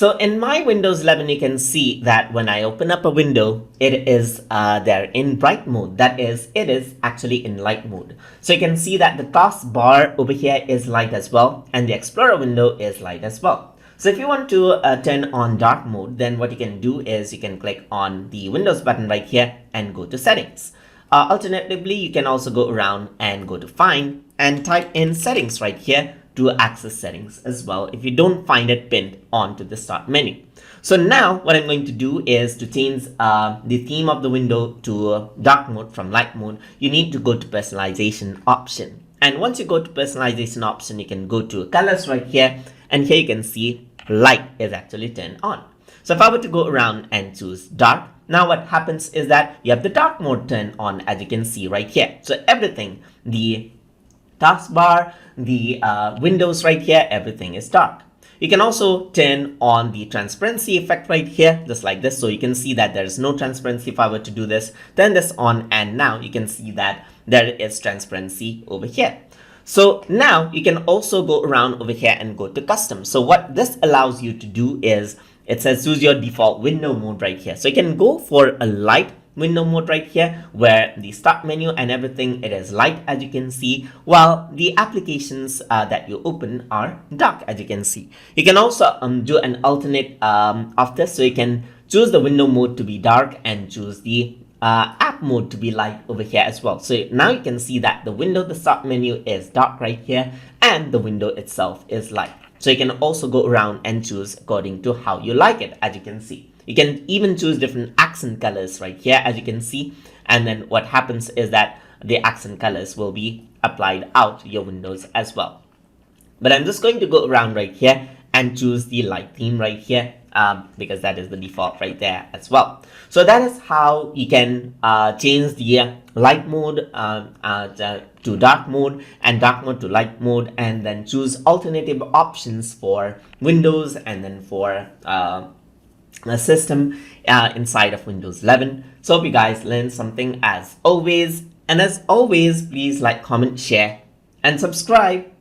So in my Windows 11, you can see that when I open up a window, it is there in bright mode. That is, it is actually in light mode. So you can see that the taskbar over here is light as well, and the Explorer window is light as well. So if you want to turn on dark mode, then what you can do is you can click on the Windows button right here and go to settings. Alternatively, you can also go around and go to find and type in settings right here to access settings as well if you don't find it pinned onto the start menu. So now what I'm going to do is to change the theme of the window to dark mode from light mode. You need to go to personalization option, and once you go to personalization option, you can go to colors right here, and here you can see light is actually turned on. So if I were to go around and choose dark, now what happens is that you have the dark mode turned on, as you can see right here. So everything, the taskbar, the windows right here, everything is dark. You can also turn on the transparency effect right here, just like this. So you can see that there is no transparency. If I were to do this, turn this on, and now you can see that there is transparency over here. So now you can also go around over here and go to custom. So what this allows you to do is it says choose your default window mode right here. So you can go for a light window mode right here, where the start menu and everything, it is light, as you can see, while the applications that you open are dark, as you can see. You can also do an alternate of this. So you can choose the window mode to be dark and choose the app mode to be light over here as well. So now you can see that the window, the start menu is dark right here, and the window itself is light. So you can also go around and choose according to how you like it, as you can see. You can even choose different accent colors right here, as you can see. And then what happens is that the accent colors will be applied out to your windows as well. But I'm just going to go around right here and choose the light theme right here, because that is the default right there as well. So that is how you can change the light mode to dark mode, and dark mode to light mode, and then choose alternative options for Windows and then for a system inside of Windows 11. So hope you guys learned something as always. And as always, please like, comment, share, and subscribe.